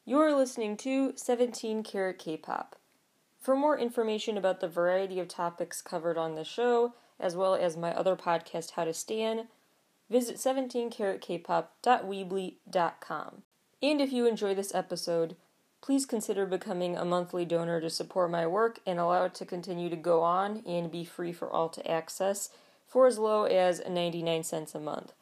You're listening to 17 Carat K-Pop. For more information about the variety of topics covered on the show, as well as my other podcast, How to Stan, visit 17caratkpop.weebly.com. And if you enjoy this episode, please consider becoming a monthly donor to support my work and allow it to continue to go on and be free for all to access for as low as 99 cents a month.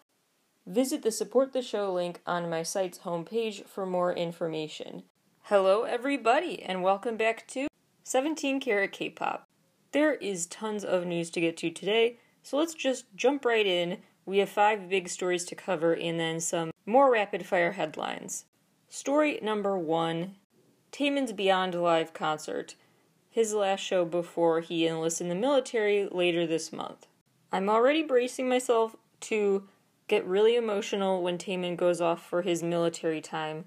Visit the Support the Show link on my site's homepage for more information. Hello everybody, and welcome back to 17 Carat K-Pop. There is tons of news to get to today, so let's just jump right in. We have 5 big stories to cover and then some more rapid-fire headlines. Story number 1, Taemin's Beyond Live concert. His last show before he enlists in the military later this month. I'm already bracing myself to get really emotional when Taemin goes off for his military time.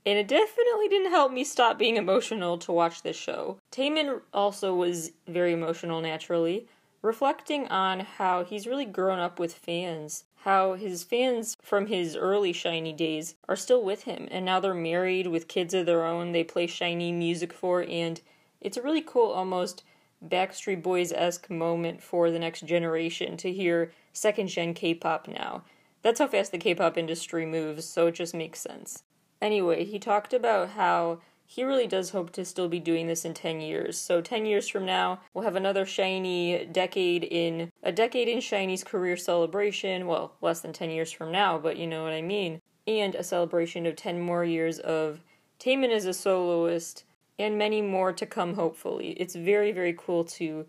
And it definitely didn't help me stop being emotional to watch this show. Taemin also was very emotional naturally, reflecting on how he's really grown up with fans. How his fans from his early SHINee days are still with him, and now they're married with kids of their own they play SHINee music for, and it's a really cool, almost Backstreet Boys-esque moment for the next generation to hear second-gen K-pop now. That's how fast the K-pop industry moves, so it just makes sense. Anyway, he talked about how he really does hope to still be doing this in 10 years. So 10 years from now, we'll have another SHINee decade in SHINee's career celebration. Well, less than 10 years from now, but you know what I mean. And a celebration of 10 more years of Taemin as a soloist, and many more to come, hopefully. It's very, very cool to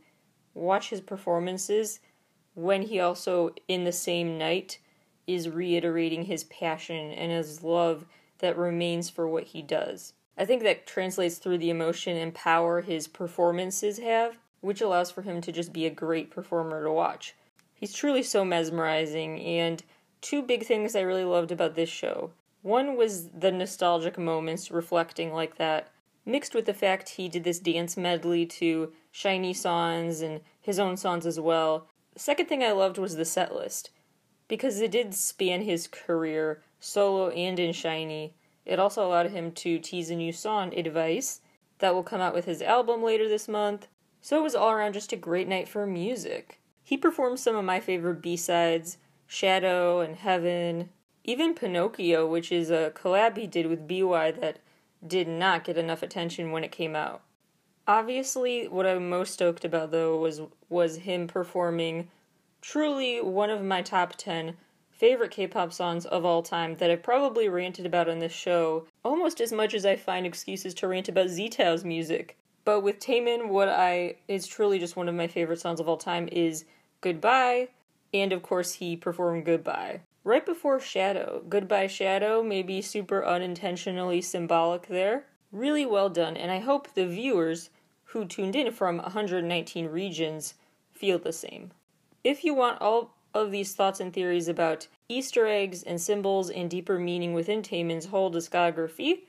watch his performances when he also, in the same night, is reiterating his passion and his love that remains for what he does. I think that translates through the emotion and power his performances have, which allows for him to just be a great performer to watch. He's truly so mesmerizing, and 2 big things I really loved about this show. One was the nostalgic moments reflecting like that, mixed with the fact he did this dance medley to SHINee songs and his own songs as well. The second thing I loved was the set list, because it did span his career, solo and in SHINee. It also allowed him to tease a new song, Advice, that will come out with his album later this month. So it was all around just a great night for music. He performed some of my favorite B-sides, Shadow and Heaven, even Pinocchio, which is a collab he did with BY that did not get enough attention when it came out. Obviously, what I'm most stoked about though was him performing truly one of my top 10 favorite K-pop songs of all time that I've probably ranted about on this show almost as much as I find excuses to rant about Z-Tao's music. But with Taemin, is truly just one of my favorite songs of all time is Goodbye, and of course he performed Goodbye. Right before Shadow. Goodbye Shadow, maybe super unintentionally symbolic there. Really well done, and I hope the viewers who tuned in from 119 regions feel the same. If you want all of these thoughts and theories about Easter eggs and symbols and deeper meaning within Taemin's whole discography,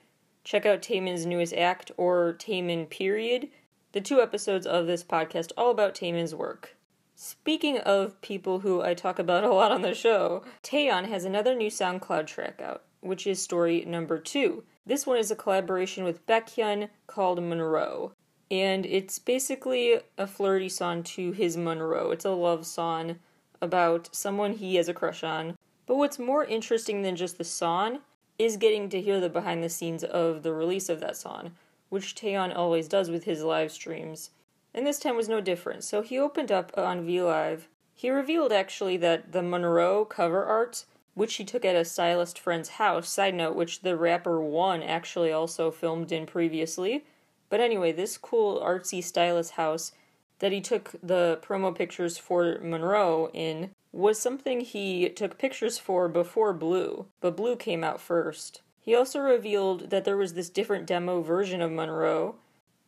check out Taemin's newest act, or Taemin Period, the 2 episodes of this podcast all about Taemin's work. Speaking of people who I talk about a lot on the show, Taeyeon has another new SoundCloud track out, which is story number 2. This one is a collaboration with Baekhyun called Monroe. And it's basically a flirty song to his Monroe. It's a love song about someone he has a crush on. But what's more interesting than just the song is getting to hear the behind the scenes of the release of that song, which Taeyeon always does with his live streams. And this time was no different. So he opened up on V-Live. He revealed actually that the Monroe cover art, which he took at a stylist friend's house, side note, which the rapper One actually also filmed in previously. But anyway, this cool artsy stylist house that he took the promo pictures for Monroe in was something he took pictures for before Blue, but Blue came out first. He also revealed that there was this different demo version of Monroe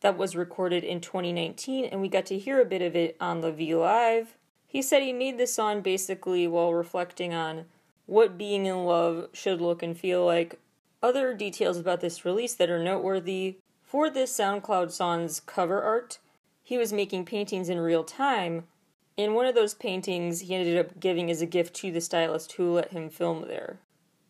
that was recorded in 2019, and we got to hear a bit of it on the V-Live. He said he made this song basically while reflecting on what being in love should look and feel like. Other details about this release that are noteworthy: for this SoundCloud song's cover art, he was making paintings in real time, and one of those paintings he ended up giving as a gift to the stylist who let him film there.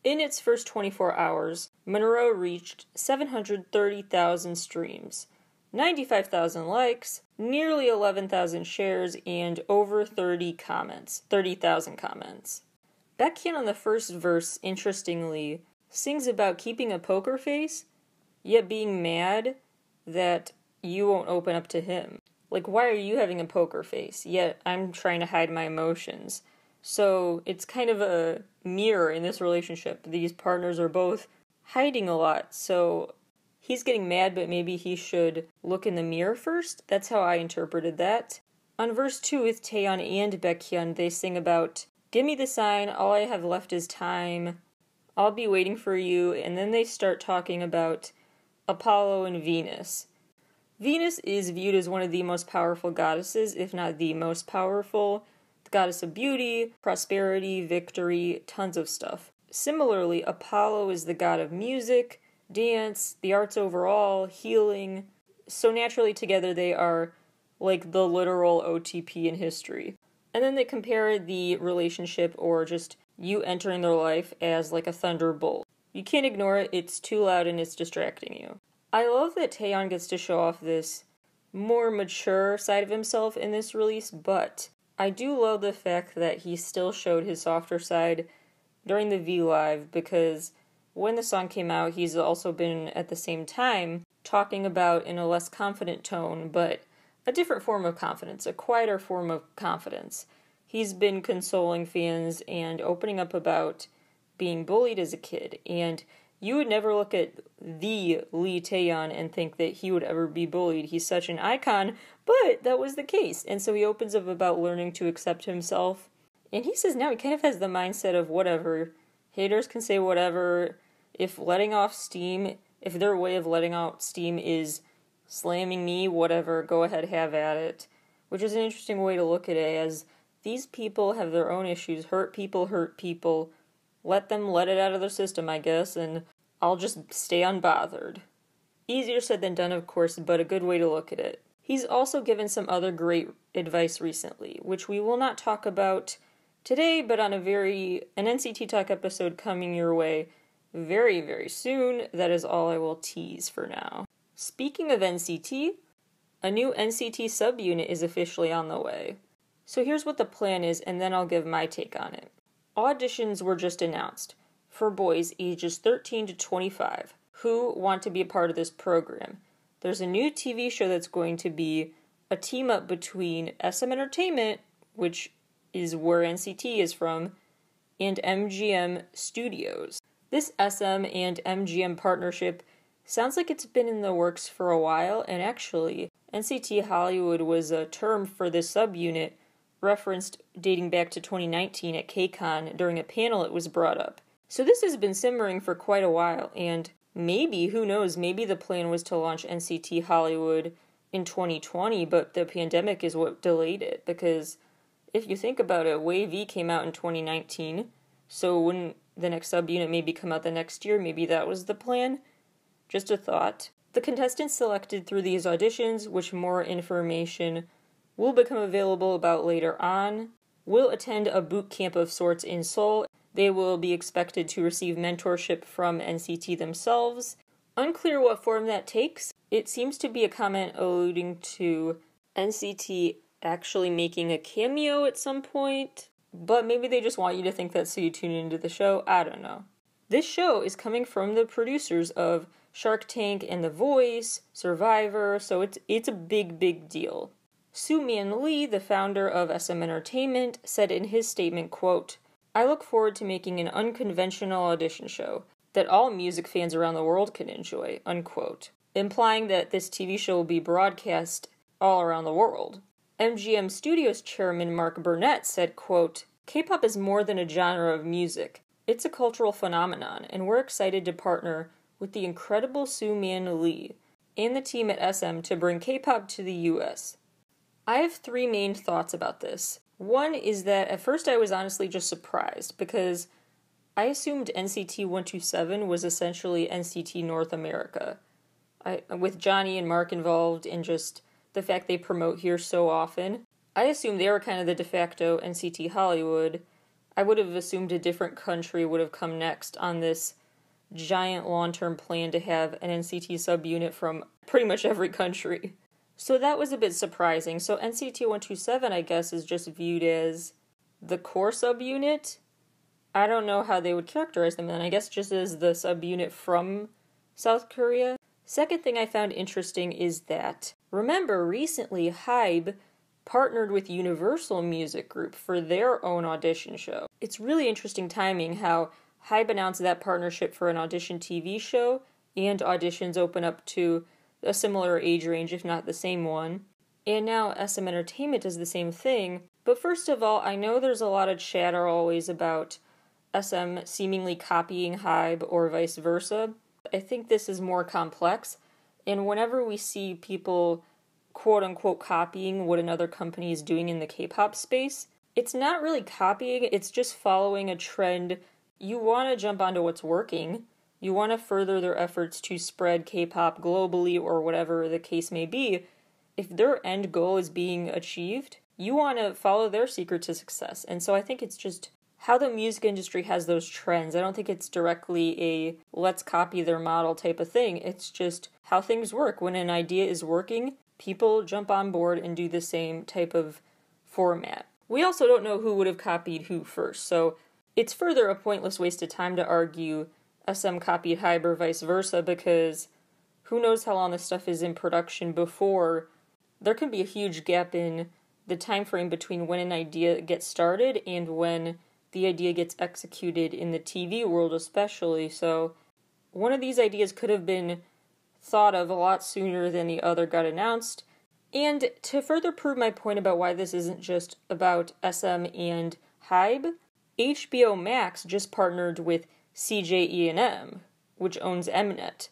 In its first 24 hours, Monroe reached 730,000 streams, 95,000 likes, nearly 11,000 shares, and over 30,000 comments. Baekhyun on the first verse, interestingly, sings about keeping a poker face, yet being mad that you won't open up to him. Like, why are you having a poker face? Yet I'm trying to hide my emotions. So it's kind of a mirror in this relationship. These partners are both hiding a lot. So he's getting mad, but maybe he should look in the mirror first. That's how I interpreted that. On verse 2 with Taeyeon and Baekhyun, they sing about, "Give me the sign, all I have left is time. I'll be waiting for you." And then they start talking about Apollo and Venus. Venus is viewed as one of the most powerful goddesses, if not the most powerful. The goddess of beauty, prosperity, victory, tons of stuff. Similarly, Apollo is the god of music, dance, the arts overall, healing. So naturally together they are like the literal OTP in history. And then they compare the relationship or just you entering their life as like a thunderbolt. You can't ignore it, it's too loud and it's distracting you. I love that Taeyeon gets to show off this more mature side of himself in this release, but I do love the fact that he still showed his softer side during the V Live, because when the song came out, he's also been at the same time talking about in a less confident tone, but a different form of confidence, a quieter form of confidence. He's been consoling fans and opening up about being bullied as a kid, and you would never look at the Lee Taeyeon and think that he would ever be bullied. He's such an icon, but that was the case. And so he opens up about learning to accept himself. And he says now he kind of has the mindset of whatever. Haters can say whatever. If letting off steam, if their way of letting out steam is slamming me, whatever, go ahead, have at it. Which is an interesting way to look at it, as these people have their own issues. Hurt people. Let them let it out of their system, I guess, and I'll just stay unbothered. Easier said than done, of course, but a good way to look at it. He's also given some other great advice recently, which we will not talk about today, but on an NCT Talk episode coming your way very, very soon. That is all I will tease for now. Speaking of NCT, a new NCT subunit is officially on the way. So here's what the plan is, and then I'll give my take on it. Auditions were just announced for boys ages 13 to 25 who want to be a part of this program. There's a new TV show that's going to be a team-up between SM Entertainment, which is where NCT is from, and MGM Studios. This SM and MGM partnership sounds like it's been in the works for a while, and actually, NCT Hollywood was a term for this subunit referenced dating back to 2019 at KCON. During a panel it was brought up. So this has been simmering for quite a while, and maybe, who knows, maybe the plan was to launch NCT Hollywood in 2020, but the pandemic is what delayed it, because if you think about it, Wave E came out in 2019, so wouldn't the next subunit maybe come out the next year? Maybe that was the plan? Just a thought. The contestants selected through these auditions, which more information will become available about later on, will attend a boot camp of sorts in Seoul. They will be expected to receive mentorship from NCT themselves. Unclear what form that takes. It seems to be a comment alluding to NCT actually making a cameo at some point, but maybe they just want you to think that so you tune into the show. I don't know. This show is coming from the producers of Shark Tank and The Voice, Survivor, so it's a big deal. Soo-man Lee, the founder of SM Entertainment, said in his statement, quote, "I look forward to making an unconventional audition show that all music fans around the world can enjoy," unquote, implying that this TV show will be broadcast all around the world. MGM Studios chairman Mark Burnett said, quote, "K-pop is more than a genre of music. It's a cultural phenomenon, and we're excited to partner with the incredible Soo-man Lee and the team at SM to bring K-pop to the US." I have three main thoughts about this. One is that at first I was honestly just surprised, because I assumed NCT 127 was essentially NCT North America. With Johnny and Mark involved, and just the fact they promote here so often, I assumed they were kind of the de facto NCT Hollywood. I would have assumed a different country would have come next on this giant long-term plan to have an NCT subunit from pretty much every country. So that was a bit surprising. So NCT 127, I guess, is just viewed as the core subunit. I don't know how they would characterize them then. I guess just as the subunit from South Korea. Second thing I found interesting is that, remember, recently HYBE partnered with Universal Music Group for their own audition show. It's really interesting timing how HYBE announced that partnership for an audition TV show, and auditions open up to a similar age range, if not the same one. And now SM Entertainment does the same thing. But first of all, I know there's a lot of chatter always about SM seemingly copying HYBE or vice versa. I think this is more complex, and whenever we see people quote-unquote copying what another company is doing in the K-pop space, it's not really copying, it's just following a trend. You want to jump onto what's working. You want to further their efforts to spread K-pop globally or whatever the case may be. If their end goal is being achieved, you want to follow their secret to success. And so I think it's just how the music industry has those trends. I don't think it's directly a let's copy their model type of thing. It's just how things work. When an idea is working, people jump on board and do the same type of format. We also don't know who would have copied who first, so it's further a pointless waste of time to argue SM copied HYBE or vice versa, because who knows how long this stuff is in production before there can be a huge gap in the time frame between when an idea gets started and when the idea gets executed in the TV world especially. So one of these ideas could have been thought of a lot sooner than the other got announced. And to further prove my point about why this isn't just about SM and HYBE, HBO Max just partnered with CJE&M, which owns Mnet,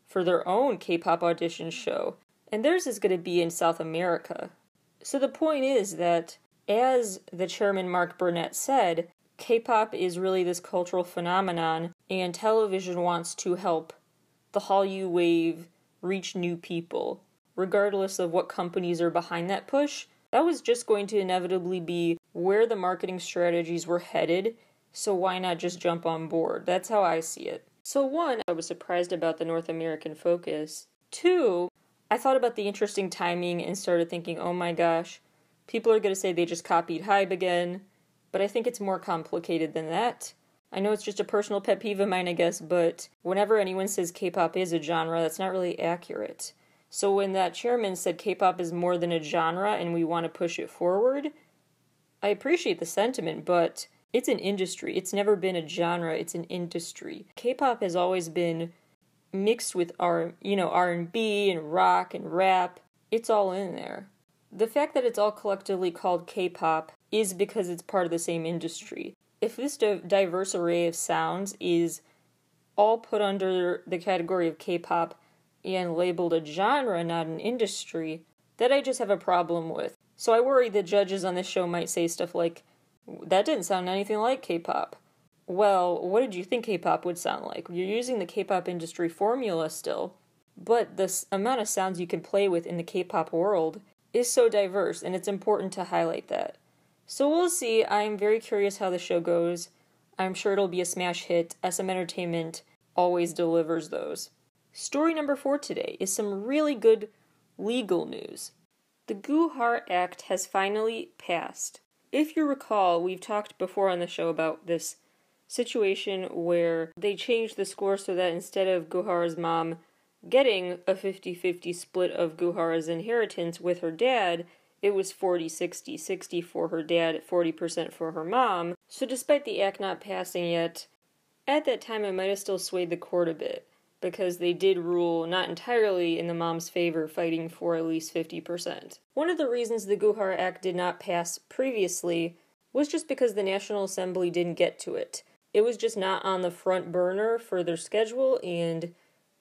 for their own K-pop audition show. And theirs is going to be in South America. So the point is that, as the chairman Mark Burnett said, K-pop is really this cultural phenomenon, and television wants to help the Hallyu wave reach new people, regardless of what companies are behind that push. That was just going to inevitably be where the marketing strategies were headed, so why not just jump on board? That's how I see it. So 1, I was surprised about the North American focus. 2, I thought about the interesting timing and started thinking, oh my gosh, people are going to say they just copied HYBE again. But I think it's more complicated than that. I know it's just a personal pet peeve of mine, I guess, but whenever anyone says K-pop is a genre, that's not really accurate. So when that chairman said K-pop is more than a genre and we want to push it forward, I appreciate the sentiment, but it's an industry. It's never been a genre, it's an industry. K-pop has always been mixed with R&B and rock and rap. It's all in there. The fact that it's all collectively called K-pop is because it's part of the same industry. If this diverse array of sounds is all put under the category of K-pop and labeled a genre, not an industry, that I just have a problem with. So I worry the judges on this show might say stuff like, that didn't sound anything like K-pop. Well, what did you think K-pop would sound like? You're using the K-pop industry formula still, but the amount of sounds you can play with in the K-pop world is so diverse, and it's important to highlight that. So we'll see. I'm very curious how the show goes. I'm sure it'll be a smash hit. SM Entertainment always delivers those. Story number 4 today is some really good legal news. The Guhar Act has finally passed. If you recall, we've talked before on the show about this situation where they changed the score so that instead of Guhar's mom getting a 50-50 split of Guhar's inheritance with her dad, it was 40-60, 60 for her dad, 40% for her mom. So despite the act not passing yet, at that time it might have still swayed the court a bit, because they did rule not entirely in the mom's favor, fighting for at least 50%. One of the reasons the Guhar Act did not pass previously was just because the National Assembly didn't get to it. It was just not on the front burner for their schedule, and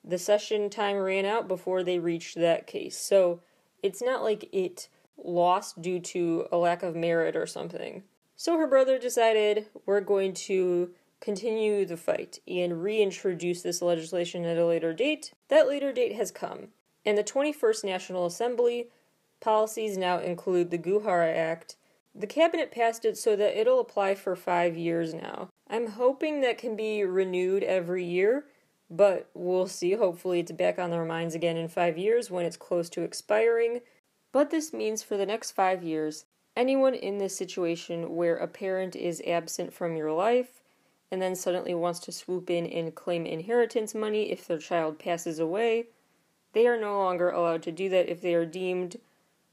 the session time ran out before they reached that case. So it's not like it lost due to a lack of merit or something. So her brother decided, we're going to continue the fight and reintroduce this legislation at a later date. That later date has come. And the 21st National Assembly policies now include the Guhar Act. The cabinet passed it so that it'll apply for 5 years now. I'm hoping that can be renewed every year, but we'll see. Hopefully it's back on their minds again in 5 years when it's close to expiring. But this means for the next 5 years, anyone in this situation where a parent is absent from your life and then suddenly wants to swoop in and claim inheritance money if their child passes away, they are no longer allowed to do that if they are deemed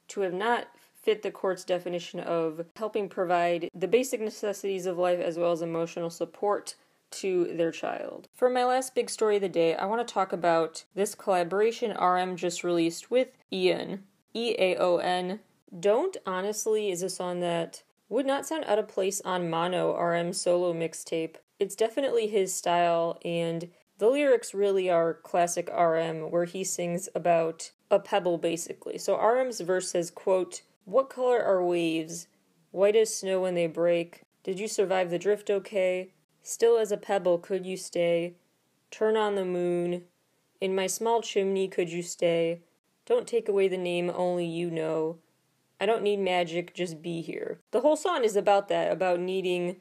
to have not fit the court's definition of helping provide the basic necessities of life as well as emotional support to their child. For my last big story of the day, I want to talk about this collaboration RM just released with Ian. EAON. Don't honestly is a song that would not sound out of place on Mono, RM's solo mixtape. It's definitely his style, and the lyrics really are classic RM, where he sings about a pebble, basically. So RM's verse says, quote, "What color are waves? White as snow when they break. Did you survive the drift okay? Still as a pebble could you stay? Turn on the moon. In my small chimney could you stay? Don't take away the name only you know. I don't need magic, just be here." The whole song is about that, about needing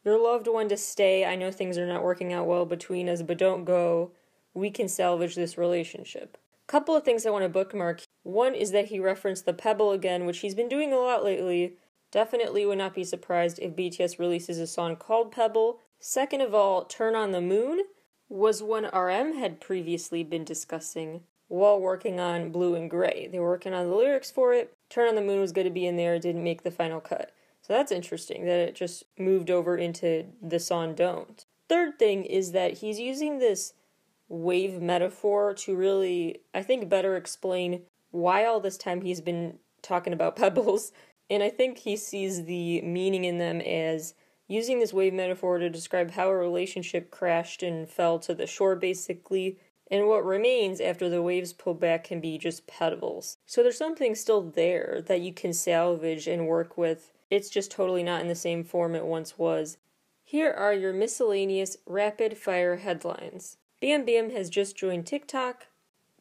your loved one to stay. I know things are not working out well between us, but don't go. We can salvage this relationship. Couple of things I want to bookmark. One is that he referenced the pebble again, which he's been doing a lot lately. Definitely would not be surprised if BTS releases a song called Pebble. Second of all, Turn on the Moon was one RM had previously been discussing while working on Blue and Gray. They were working on the lyrics for it. Turn on the Moon was going to be in there, it didn't make the final cut. So that's interesting that it just moved over into the song Don't. Third thing is that he's using this wave metaphor to really, I think, better explain why all this time he's been talking about pebbles. And I think he sees the meaning in them as using this wave metaphor to describe how a relationship crashed and fell to the shore, basically, and what remains after the waves pull back can be just pebbles. So there's something still there that you can salvage and work with. It's just totally not in the same form it once was. Here are your miscellaneous rapid-fire headlines. Bam Bam has just joined TikTok.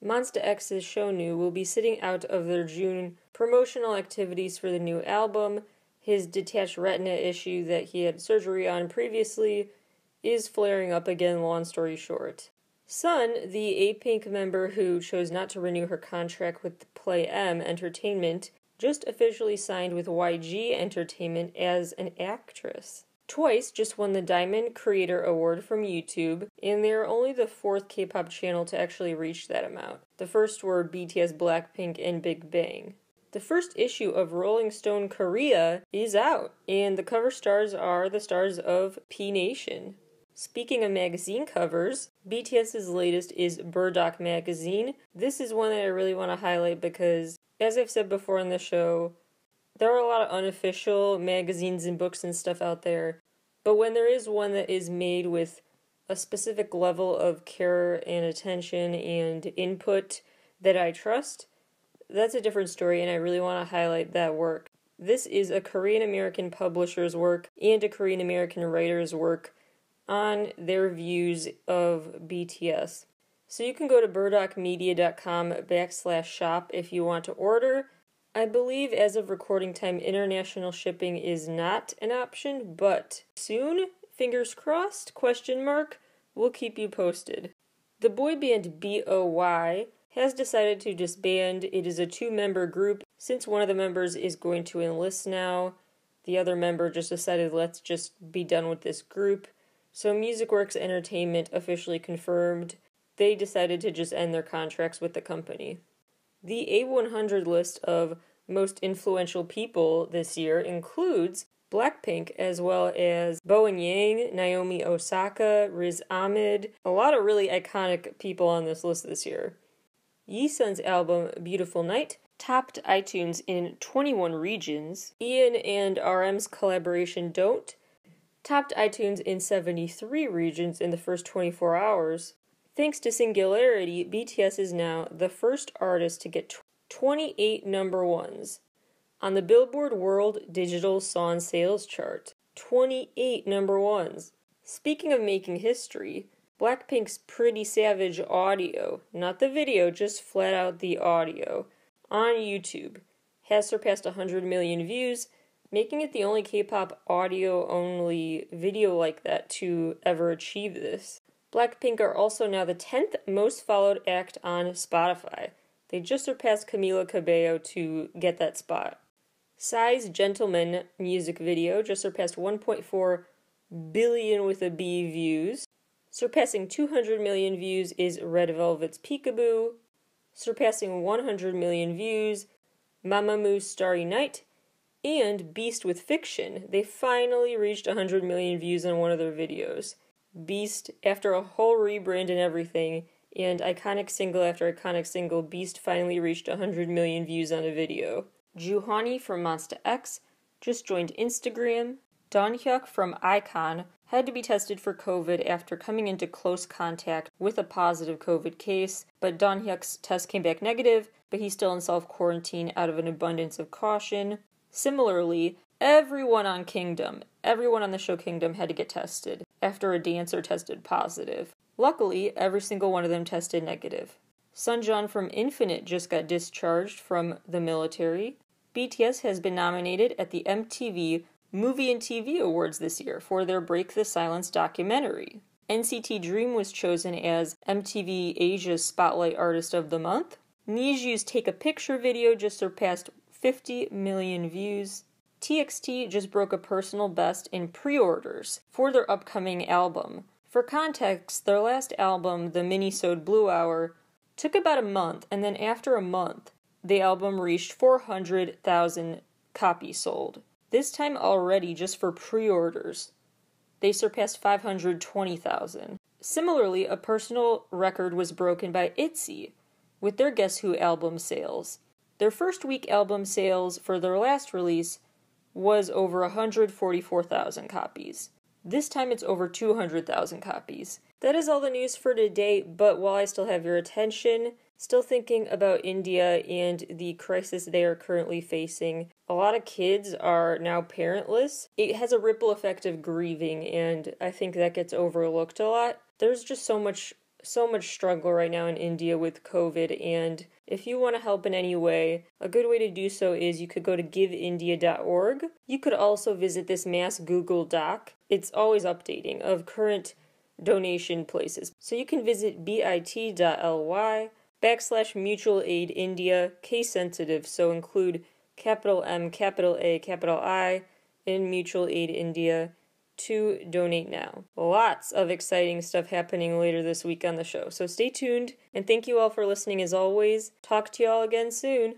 Monsta X's Shownu will be sitting out of their June promotional activities for the new album. His detached retina issue that he had surgery on previously is flaring up again, long story short. Sun, the A-Pink member who chose not to renew her contract with Play M Entertainment, just officially signed with YG Entertainment as an actress. Twice just won the Diamond Creator Award from YouTube, and they are only the fourth K-pop channel to actually reach that amount. The first were BTS, Blackpink, and Big Bang. The first issue of Rolling Stone Korea is out, and the cover stars are the stars of P Nation. Speaking of magazine covers, BTS's latest is Burdock Magazine. This is one that I really want to highlight because, as I've said before on the show, there are a lot of unofficial magazines and books and stuff out there, but when there is one that is made with a specific level of care and attention and input that I trust, that's a different story, and I really want to highlight that work. This is a Korean-American publisher's work and a Korean-American writer's work on their views of BTS. So you can go to burdockmedia.com/shop if you want to order. I believe as of recording time, international shipping is not an option, but soon, fingers crossed, ? We'll keep you posted. The boy band BOY has decided to disband. It is a 2-member group. Since one of the members is going to enlist now, the other member just decided, let's just be done with this group. So MusicWorks Entertainment officially confirmed they decided to just end their contracts with the company. The A100 list of most influential people this year includes Blackpink, as well as Bowen Yang, Naomi Osaka, Riz Ahmed, a lot of really iconic people on this list this year. Yisun's album Beautiful Night topped iTunes in 21 regions. Ian and RM's collaboration Don't topped iTunes in 73 regions in the first 24 hours. Thanks to Singularity, BTS is now the first artist to get 28 number ones on the Billboard World Digital Song Sales Chart. 28 number ones. Speaking of making history, Blackpink's Pretty Savage audio, not the video, just flat out the audio, on YouTube, has surpassed 100 million views, making it the only K-pop audio-only video like that to ever achieve this. Blackpink are also now the 10th most followed act on Spotify. They just surpassed Camila Cabello to get that spot. Psy's Gentleman music video just surpassed 1.4 billion with a B views. Surpassing 200 million views is Red Velvet's Peekaboo. Surpassing 100 million views, Mamamoo's Starry Night, and Beast with Fiction. They finally reached 100 million views on one of their videos. Beast, after a whole rebrand and everything, and iconic single after iconic single, Beast finally reached 100 million views on a video. Juhani from Monsta X just joined Instagram. Donhyuk from iKON had to be tested for COVID after coming into close contact with a positive COVID case, but Donhyuk's test came back negative, but he's still in self-quarantine out of an abundance of caution. Similarly, everyone on the show Kingdom had to get tested after a dancer tested positive. Luckily, every single one of them tested negative. Sunjun from Infinite just got discharged from the military. BTS has been nominated at the MTV Movie and TV Awards this year for their Break the Silence documentary. NCT Dream was chosen as MTV Asia's Spotlight Artist of the Month. Niju's Take a Picture video just surpassed 50 million views. TXT just broke a personal best in pre-orders for their upcoming album. For context, their last album, the mini-sode Blue Hour, took about a month, and then after a month, the album reached 400,000 copies sold. This time already, just for pre-orders, they surpassed 520,000. Similarly, a personal record was broken by ITZY with their Guess Who album sales. Their first week album sales for their last release was over 144,000 copies. This time it's over 200,000 copies. That is all the news for today, but while I still have your attention, still thinking about India and the crisis they are currently facing. A lot of kids are now parentless. It has a ripple effect of grieving, and I think that gets overlooked a lot. There's just so much struggle right now in India with COVID, and if you want to help in any way, a good way to do so is you could go to giveindia.org. You could also visit this mass Google Doc. It's always updating of current donation places. So you can visit bit.ly/mutual aid India, case sensitive, so include capital M, capital A, capital I in Mutual Aid India to donate now. Lots of exciting stuff happening later this week on the show, so stay tuned, and thank you all for listening as always. Talk to you all again soon.